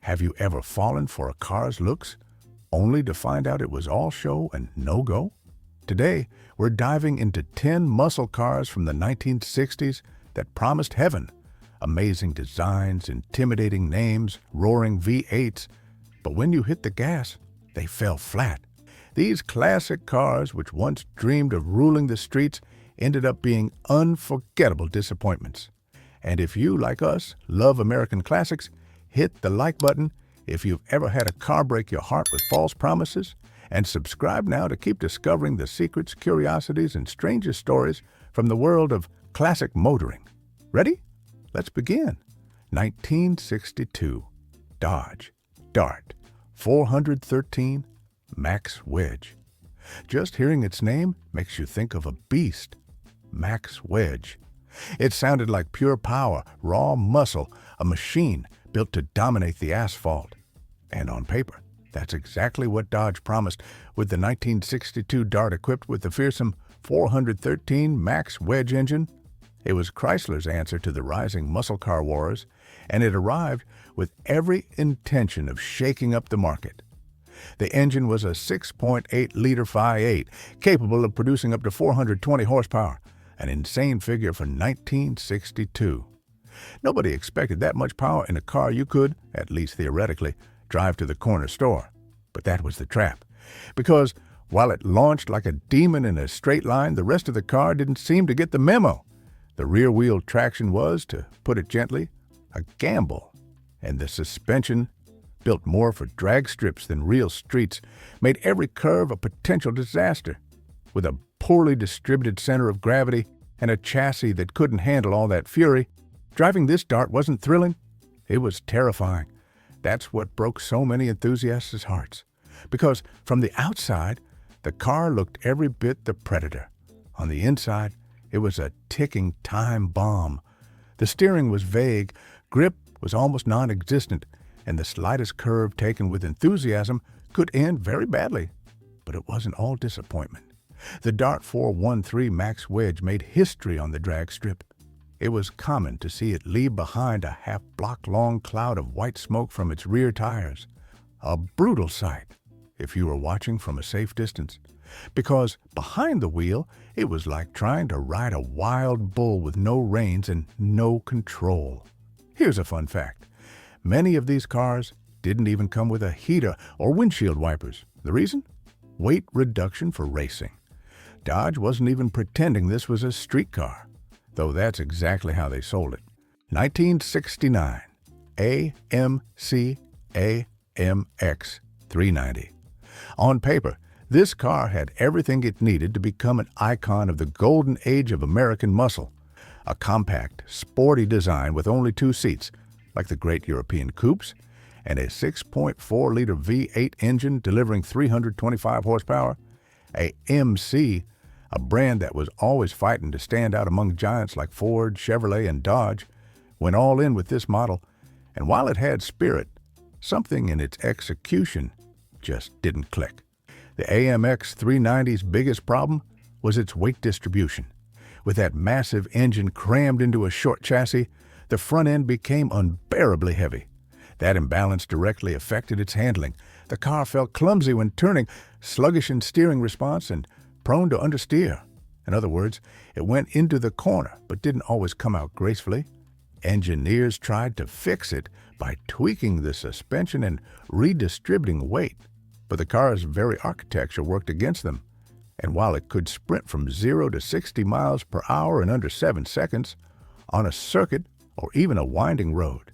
Have you ever fallen for a car's looks, only to find out it was all show and no go? Today, we're diving into 10 muscle cars from the 1960s that promised heaven. Amazing designs, intimidating names, roaring V8s. But when you hit the gas, they fell flat. These classic cars, which once dreamed of ruling the streets, ended up being unforgettable disappointments. And if you, like us, love American classics, hit the like button if you've ever had a car break your heart with false promises, and subscribe now to keep discovering the secrets, curiosities, and strangest stories from the world of classic motoring. Ready? Let's begin. 1962 Dodge Dart 413 Max Wedge. Just hearing its name makes you think of a beast. Max Wedge. It sounded like pure power, raw muscle, a machine built to dominate the asphalt. And on paper, that's exactly what Dodge promised with the 1962 Dart equipped with the fearsome 413 Max Wedge engine. It was Chrysler's answer to the rising muscle car wars, and it arrived with every intention of shaking up the market. The engine was a 6.8-liter V8, capable of producing up to 420 horsepower, an insane figure for 1962. Nobody expected that much power in a car you could, at least theoretically, drive to the corner store. But that was the trap. Because while it launched like a demon in a straight line, the rest of the car didn't seem to get the memo. The rear-wheel traction was, to put it gently, a gamble. And the suspension, built more for drag strips than real streets, made every curve a potential disaster. With a poorly distributed center of gravity and a chassis that couldn't handle all that fury, driving this Dart wasn't thrilling. It was terrifying. That's what broke so many enthusiasts' hearts. Because from the outside, the car looked every bit the Predator. On the inside, it was a ticking time bomb. The steering was vague, grip was almost non-existent, and the slightest curve taken with enthusiasm could end very badly. But it wasn't all disappointment. The Dart 413 Max Wedge made history on the drag strip. It was common to see it leave behind a half-block-long cloud of white smoke from its rear tires. A brutal sight, if you were watching from a safe distance. Because behind the wheel, it was like trying to ride a wild bull with no reins and no control. Here's a fun fact. Many of these cars didn't even come with a heater or windshield wipers. The reason? Weight reduction for racing. Dodge wasn't even pretending this was a street car, though that's exactly how they sold it. 1969 AMC AMX 390. On paper, this car had everything it needed to become an icon of the golden age of American muscle. A compact, sporty design with only 2 seats, like the great European coupes, and a 6.4-liter V8 engine delivering 325 horsepower. A MC, a brand that was always fighting to stand out among giants like Ford, Chevrolet, and Dodge, went all in with this model. And while it had spirit, something in its execution just didn't click. The AMX 390's biggest problem was its weight distribution. With that massive engine crammed into a short chassis, the front end became unbearably heavy. That imbalance directly affected its handling. The car felt clumsy when turning, sluggish in steering response, and prone to understeer. In other words, it went into the corner but didn't always come out gracefully. Engineers tried to fix it by tweaking the suspension and redistributing weight, but the car's very architecture worked against them. And while it could sprint from 0 to 60 miles per hour in under 7 seconds, on a circuit or even a winding road,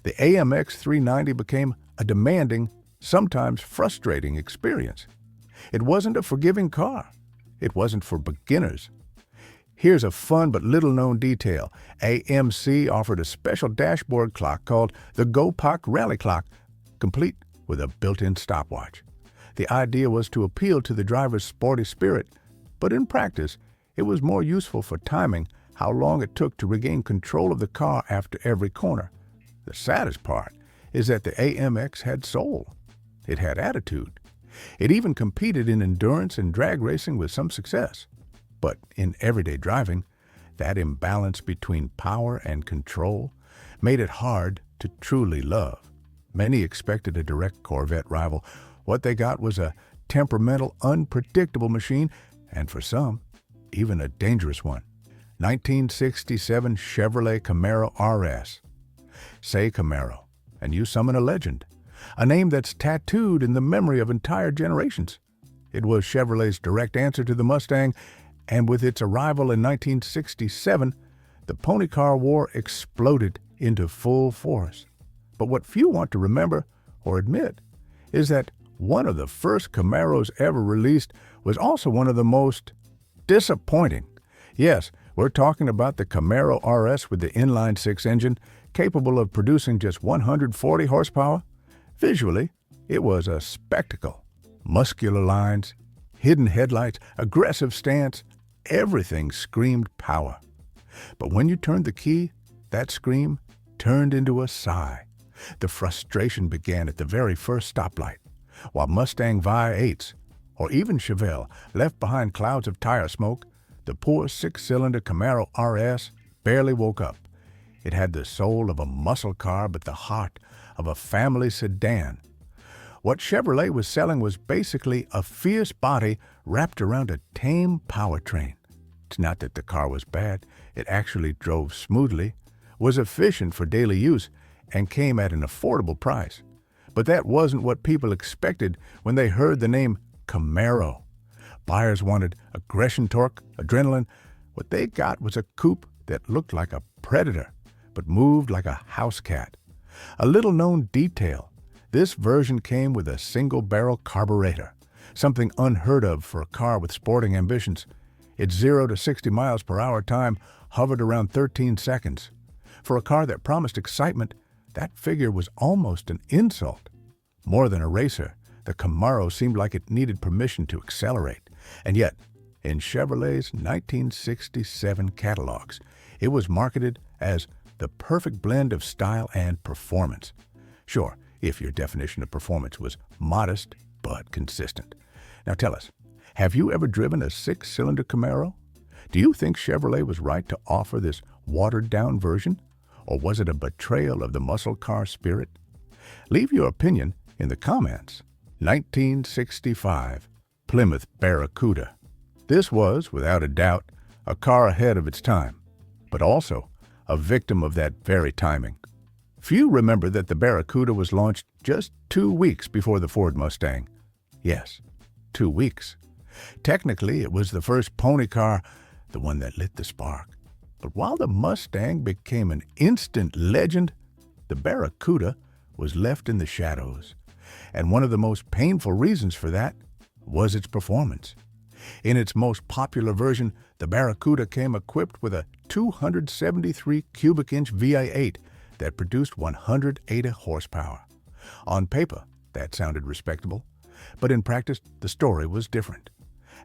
the AMX 390 became a demanding, sometimes frustrating experience. It wasn't a forgiving car. It wasn't for beginners. Here's a fun but little-known detail. AMC offered a special dashboard clock called the Go-Pak Rally Clock, complete with a built-in stopwatch. The idea was to appeal to the driver's sporty spirit, but in practice, it was more useful for timing how long it took to regain control of the car after every corner. The saddest part is that the AMX had soul. It had attitude. It even competed in endurance and drag racing with some success. But in everyday driving, that imbalance between power and control made it hard to truly love. Many expected a direct Corvette rival. What they got was a temperamental, unpredictable machine, and for some, even a dangerous one. 1967 Chevrolet Camaro RS. Say Camaro, and you summon a legend, a name that's tattooed in the memory of entire generations. It was Chevrolet's direct answer to the Mustang, and with its arrival in 1967, the pony car war exploded into full force. But what few want to remember or admit is that one of the first Camaros ever released was also one of the most disappointing. Yes, we're talking about the Camaro RS with the inline-six engine, capable of producing just 140 horsepower. Visually, it was a spectacle. Muscular lines, hidden headlights, aggressive stance, everything screamed power. But when you turned the key, that scream turned into a sigh. The frustration began at the very first stoplight, while Mustang V8s, or even Chevelle, left behind clouds of tire smoke. The poor six-cylinder Camaro RS barely woke up. It had the soul of a muscle car, but the heart of a family sedan. What Chevrolet was selling was basically a fierce body wrapped around a tame powertrain. It's not that the car was bad. It actually drove smoothly, was efficient for daily use, and came at an affordable price. But that wasn't what people expected when they heard the name Camaro. Buyers wanted aggression, torque, adrenaline. What they got was a coupe that looked like a predator, but moved like a house cat. A little-known detail: this version came with a single-barrel carburetor, something unheard of for a car with sporting ambitions. Its 0 to 60 miles per hour time hovered around 13 seconds. For a car that promised excitement, that figure was almost an insult. More than a racer, the Camaro seemed like it needed permission to accelerate. And yet, in Chevrolet's 1967 catalogs, it was marketed as the perfect blend of style and performance. Sure, if your definition of performance was modest but consistent. Now tell us, have you ever driven a six-cylinder Camaro? Do you think Chevrolet was right to offer this watered-down version? Or was it a betrayal of the muscle car spirit? Leave your opinion in the comments. 1965 Plymouth Barracuda. This was, without a doubt, a car ahead of its time, but also a victim of that very timing. Few remember that the Barracuda was launched just 2 weeks before the Ford Mustang. Yes, 2 weeks. Technically, it was the first pony car, the one that lit the spark. But while the Mustang became an instant legend, the Barracuda was left in the shadows. And one of the most painful reasons for that was its performance. In its most popular version, the Barracuda came equipped with a 273 cubic inch V8 that produced 180 horsepower. On paper, that sounded respectable, but in practice, the story was different.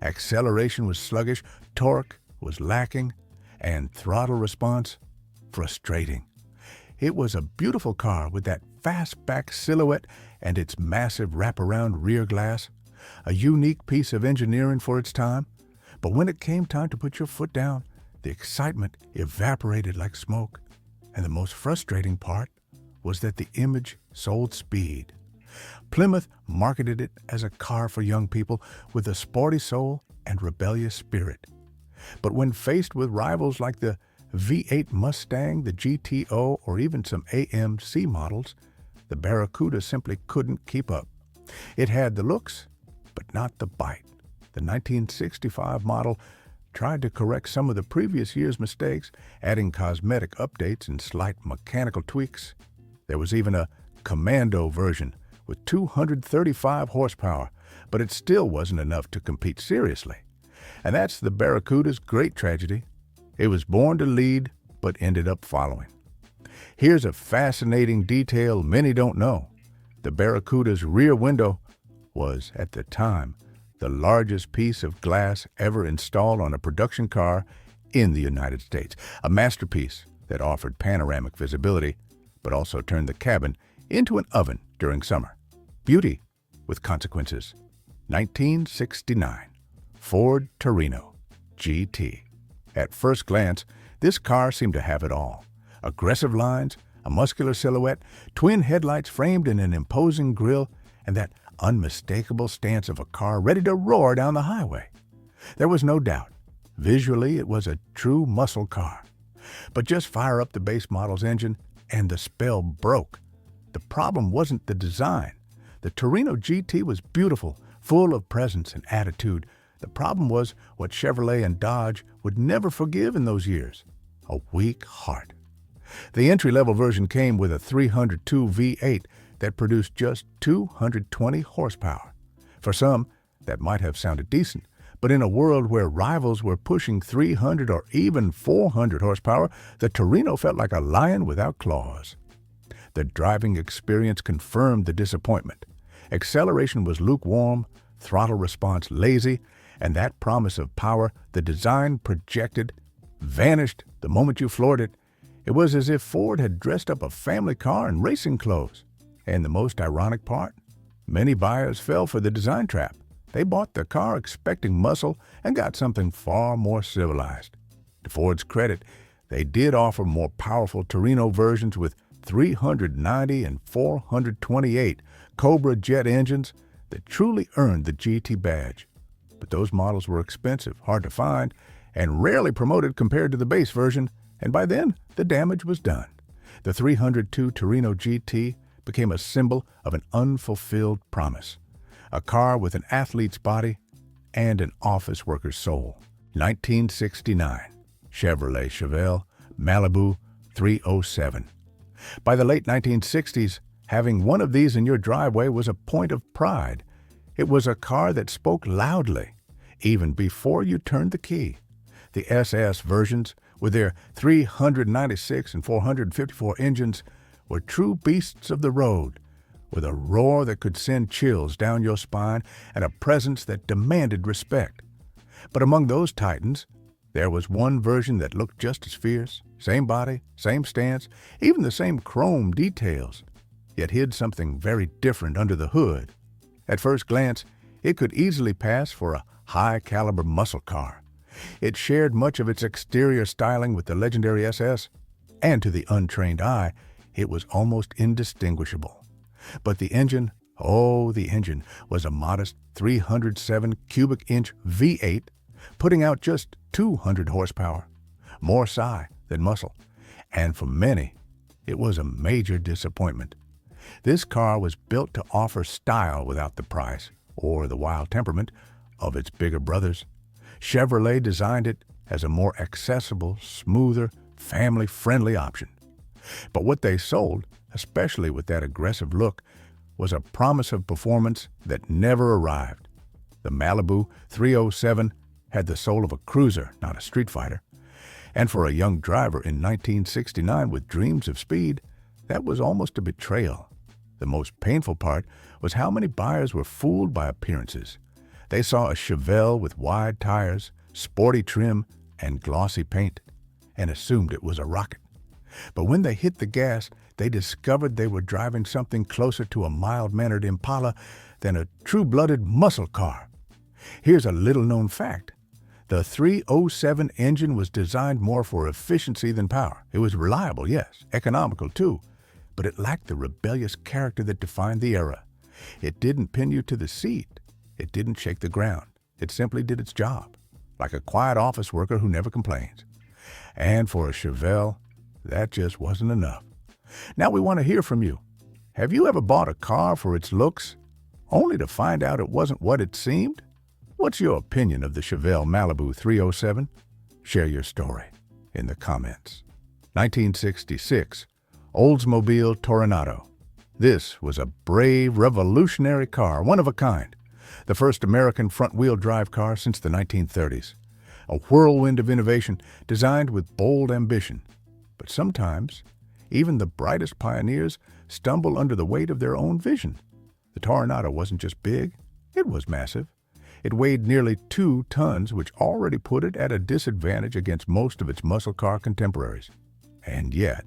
Acceleration was sluggish, torque was lacking, and throttle response frustrating. It was a beautiful car with that fastback silhouette and its massive wraparound rear glass, a unique piece of engineering for its time. But when it came time to put your foot down, the excitement evaporated like smoke. And the most frustrating part was that the image sold speed. Plymouth marketed it as a car for young people with a sporty soul and rebellious spirit. But when faced with rivals like the V8 Mustang, the GTO, or even some AMC models, the Barracuda simply couldn't keep up. It had the looks, but not the bite. The 1965 model tried to correct some of the previous year's mistakes, adding cosmetic updates and slight mechanical tweaks. There was even a Commando version with 235 horsepower, but it still wasn't enough to compete seriously. And that's the Barracuda's great tragedy. It was born to lead, but ended up following. Here's a fascinating detail many don't know. The Barracuda's rear window was, at the time, the largest piece of glass ever installed on a production car in the United States. A masterpiece that offered panoramic visibility, but also turned the cabin into an oven during summer. Beauty with consequences. 1969 Ford Torino GT. At first glance, this car seemed to have it all. Aggressive lines, A muscular silhouette, twin headlights framed in an imposing grille, and that unmistakable stance of a car ready to roar down the highway. There was no doubt. Visually, it was a true muscle car. But just fire up the base model's engine, and the spell broke. The problem wasn't the design. The Torino GT was beautiful, full of presence and attitude. The problem was what Chevrolet and Dodge would never forgive in those years: a weak heart. The entry-level version came with a 302 V8 that produced just 220 horsepower. For some, that might have sounded decent, but in a world where rivals were pushing 300 or even 400 horsepower, the Torino felt like a lion without claws. The driving experience confirmed the disappointment. Acceleration was lukewarm, throttle response lazy, and that promise of power the design projected vanished the moment you floored it. It was as if Ford had dressed up a family car in racing clothes. And the most ironic part? Many buyers fell for the design trap. They bought the car expecting muscle and got something far more civilized. To Ford's credit, they did offer more powerful Torino versions with 390 and 428 Cobra jet engines that truly earned the GT badge. But those models were expensive, hard to find, and rarely promoted compared to the base version, and by then, the damage was done. The 302 Torino GT became a symbol of an unfulfilled promise. A car with an athlete's body and an office worker's soul. 1969, Chevrolet Chevelle Malibu 307. By the late 1960s, having one of these in your driveway was a point of pride. It was a car that spoke loudly, even before you turned the key. The SS versions, with their 396 and 454 engines, were true beasts of the road, with a roar that could send chills down your spine and a presence that demanded respect. But among those titans, there was one version that looked just as fierce, same body, same stance, even the same chrome details, yet hid something very different under the hood. At first glance, it could easily pass for a high-caliber muscle car. It shared much of its exterior styling with the legendary SS, and to the untrained eye, it was almost indistinguishable. But the engine, the engine, was a modest 307 cubic inch V8, putting out just 200 horsepower, more psi than muscle, and for many, it was a major disappointment. This car was built to offer style without the price or the wild temperament of its bigger brothers. Chevrolet designed it as a more accessible, smoother, family-friendly option. But what they sold, especially with that aggressive look, was a promise of performance that never arrived. The Malibu 307 had the soul of a cruiser, not a street fighter. And for a young driver in 1969 with dreams of speed, that was almost a betrayal. The most painful part was how many buyers were fooled by appearances. They saw a Chevelle with wide tires, sporty trim, and glossy paint, and assumed it was a rocket. But when they hit the gas, they discovered they were driving something closer to a mild-mannered Impala than a true-blooded muscle car. Here's a little-known fact. The 307 engine was designed more for efficiency than power. It was reliable, yes, economical too, but it lacked the rebellious character that defined the era. It didn't pin you to the seat. It didn't shake the ground. It simply did its job, like a quiet office worker who never complains. And for a Chevelle, that just wasn't enough. Now we want to hear from you. Have you ever bought a car for its looks, only to find out it wasn't what it seemed? What's your opinion of the Chevelle Malibu 307? Share your story in the comments. 1966, Oldsmobile Toronado. This was a brave, revolutionary car, one of a kind. The first American front-wheel drive car since the 1930s. A whirlwind of innovation designed with bold ambition. But sometimes, even the brightest pioneers stumble under the weight of their own vision. The Toronado wasn't just big, it was massive. It weighed nearly 2 tons, which already put it at a disadvantage against most of its muscle car contemporaries. And yet,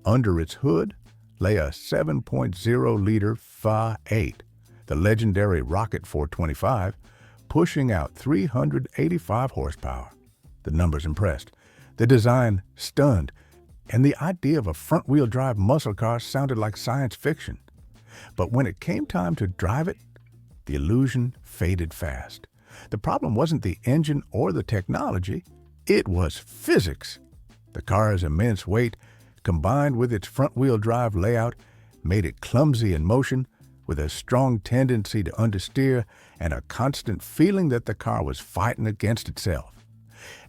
under its hood lay a 7.0-liter V8, the legendary Rocket 425, pushing out 385 horsepower. The numbers impressed. The design stunned. and the idea of a front-wheel drive muscle car sounded like science fiction. But when it came time to drive it, the illusion faded fast. The problem wasn't the engine or the technology, it was physics. The car's immense weight, combined with its front-wheel drive layout, made it clumsy in motion, with a strong tendency to understeer and a constant feeling that the car was fighting against itself.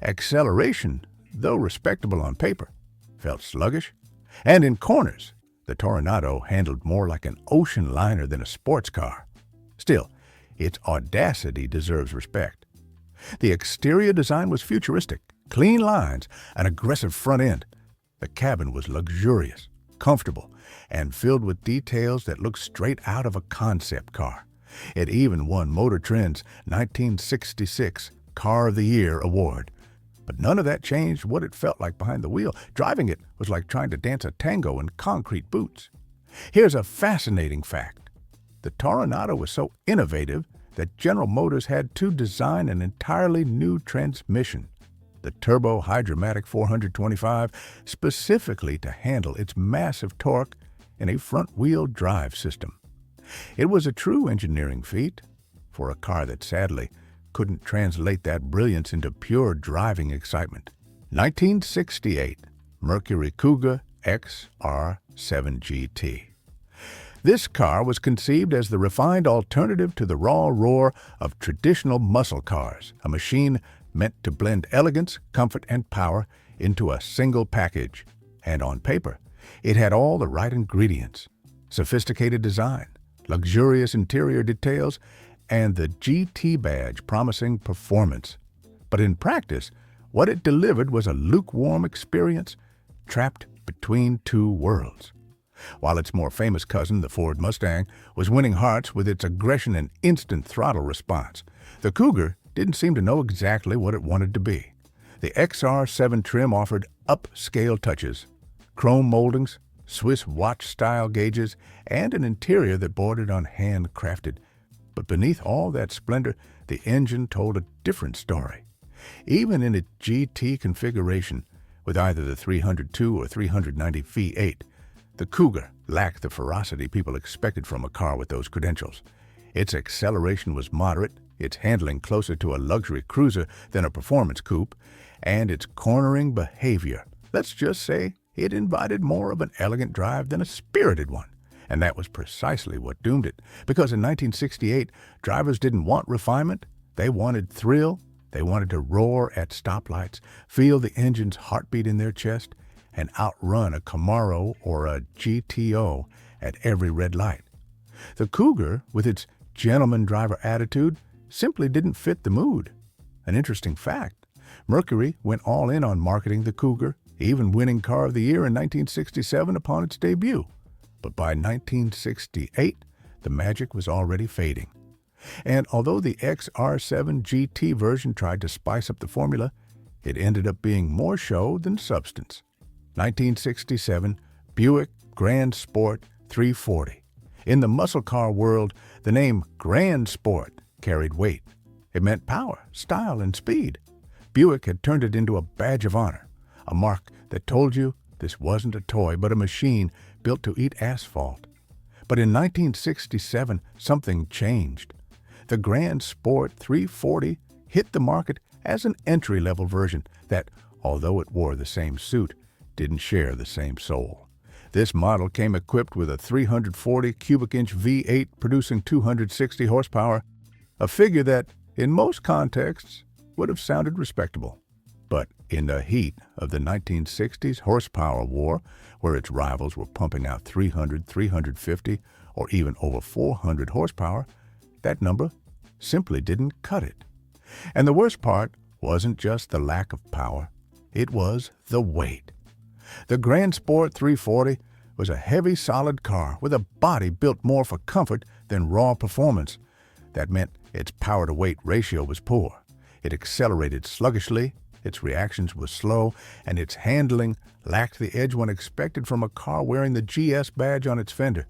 Acceleration, though respectable on paper, felt sluggish, and in corners, the Toronado handled more like an ocean liner than a sports car. Still, its audacity deserves respect. The exterior design was futuristic, clean lines, an aggressive front end. The cabin was luxurious, comfortable, and filled with details that looked straight out of a concept car. It even won Motor Trend's 1966 Car of the Year award. But none of that changed what it felt like behind the wheel. Driving it was like trying to dance a tango in concrete boots. Here's a fascinating fact. The Toronado was so innovative that General Motors had to design an entirely new transmission, the Turbo Hydromatic 425, specifically to handle its massive torque in a front-wheel drive system. It was a true engineering feat for a car that sadly couldn't translate that brilliance into pure driving excitement. 1968 Mercury Cougar XR7 GT. This car was conceived as the refined alternative to the raw roar of traditional muscle cars, a machine meant to blend elegance, comfort, and power into a single package. And on paper, it had all the right ingredients: sophisticated design, luxurious interior details, and the GT badge promising performance. But in practice, what it delivered was a lukewarm experience trapped between two worlds. While its more famous cousin, the Ford Mustang, was winning hearts with its aggression and instant throttle response, the Cougar didn't seem to know exactly what it wanted to be. The XR7 trim offered upscale touches, chrome moldings, Swiss watch-style gauges, and an interior that bordered on handcrafted. But beneath all that splendor, the engine told a different story. Even in its GT configuration, with either the 302 or 390 V8, the Cougar lacked the ferocity people expected from a car with those credentials. Its acceleration was moderate, its handling closer to a luxury cruiser than a performance coupe, and its cornering behavior, let's just say, it invited more of an elegant drive than a spirited one. And that was precisely what doomed it, because in 1968, drivers didn't want refinement, they wanted thrill, they wanted to roar at stoplights, feel the engine's heartbeat in their chest, and outrun a Camaro or a GTO at every red light. The Cougar, with its gentleman driver attitude, simply didn't fit the mood. An interesting fact, Mercury went all in on marketing the Cougar, even winning Car of the Year in 1967 upon its debut. But by 1968, the magic was already fading. And although the XR7 GT version tried to spice up the formula, it ended up being more show than substance. 1967 Buick Grand Sport 340. In the muscle car world, the name Grand Sport carried weight. It meant power, style, and speed. Buick had turned it into a badge of honor, a mark that told you this wasn't a toy but a machine built to eat asphalt. But in 1967, something changed. The Grand Sport 340 hit the market as an entry-level version that, although it wore the same suit, didn't share the same soul. This model came equipped with a 340 cubic inch V8 producing 260 horsepower, a figure that, in most contexts, would have sounded respectable. But in the heat of the 1960s horsepower war, where its rivals were pumping out 300, 350, or even over 400 horsepower, that number simply didn't cut it. And the worst part wasn't just the lack of power, it was the weight. The Grand Sport 340 was a heavy, solid car with a body built more for comfort than raw performance. That meant its power-to-weight ratio was poor. It accelerated sluggishly, its reactions were slow, and its handling lacked the edge one expected from a car wearing the GS badge on its fender.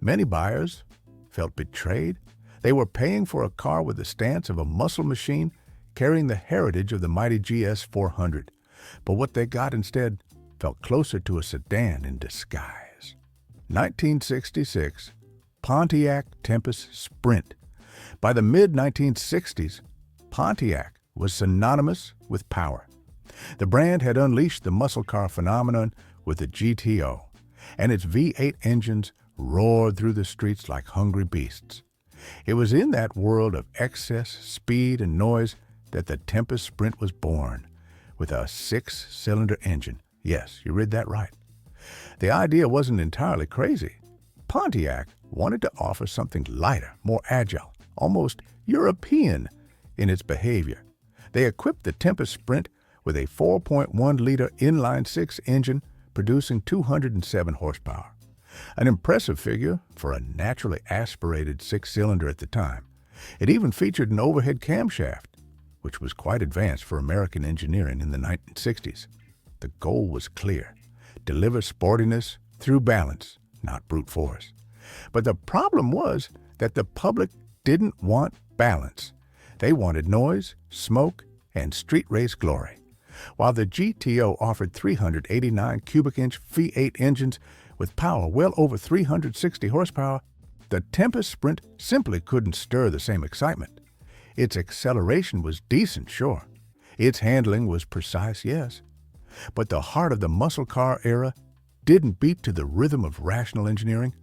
Many buyers felt betrayed. They were paying for a car with the stance of a muscle machine carrying the heritage of the mighty GS 400. But what they got instead felt closer to a sedan in disguise. 1966, Pontiac Tempest Sprint. By the mid-1960s, Pontiac was synonymous with power. The brand had unleashed the muscle car phenomenon with the GTO, and its V8 engines roared through the streets like hungry beasts. It was in that world of excess, speed, and noise that the Tempest Sprint was born, with a 6-cylinder engine. Yes, you read that right. The idea wasn't entirely crazy. Pontiac wanted to offer something lighter, more agile, almost European in its behavior. They equipped the Tempest Sprint with a 4.1-liter inline-six engine producing 207 horsepower. An impressive figure for a naturally aspirated 6-cylinder at the time. It even featured an overhead camshaft, which was quite advanced for American engineering in the 1960s. The goal was clear: deliver sportiness through balance, not brute force. But the problem was that the public didn't want balance. They wanted noise, smoke, and street race glory. While the GTO offered 389 cubic-inch V8 engines with power well over 360 horsepower, the Tempest Sprint simply couldn't stir the same excitement. Its acceleration was decent, sure. Its handling was precise, yes. But the heart of the muscle car era didn't beat to the rhythm of rational engineering.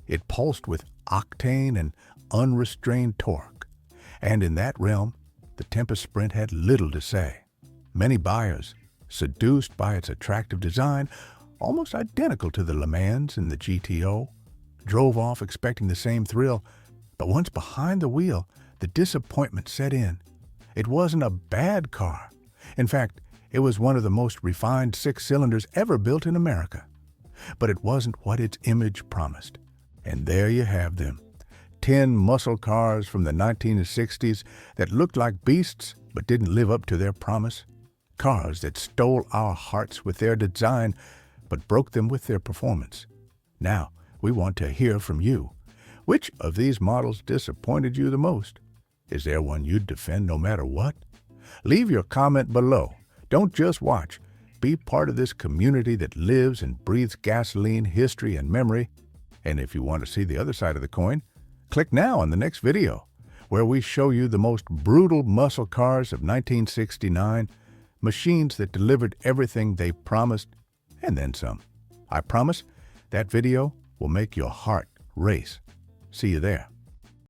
It pulsed with octane and unrestrained torque. And in that realm, the Tempest Sprint had little to say. Many buyers, seduced by its attractive design, almost identical to the Le Mans and the GTO, drove off expecting the same thrill. But once behind the wheel, the disappointment set in. It wasn't a bad car. In fact, it was one of the most refined 6-cylinders ever built in America. But it wasn't what its image promised. And there you have them. 10 muscle cars from the 1960s that looked like beasts but didn't live up to their promise. Cars that stole our hearts with their design but broke them with their performance. Now, we want to hear from you. Which of these models disappointed you the most? Is there one you'd defend no matter what? Leave your comment below. Don't just watch. Be part of this community that lives and breathes gasoline, history, and memory. And if you want to see the other side of the coin, click now on the next video, where we show you the most brutal muscle cars of 1969, machines that delivered everything they promised, and then some. I promise that video will make your heart race. See you there.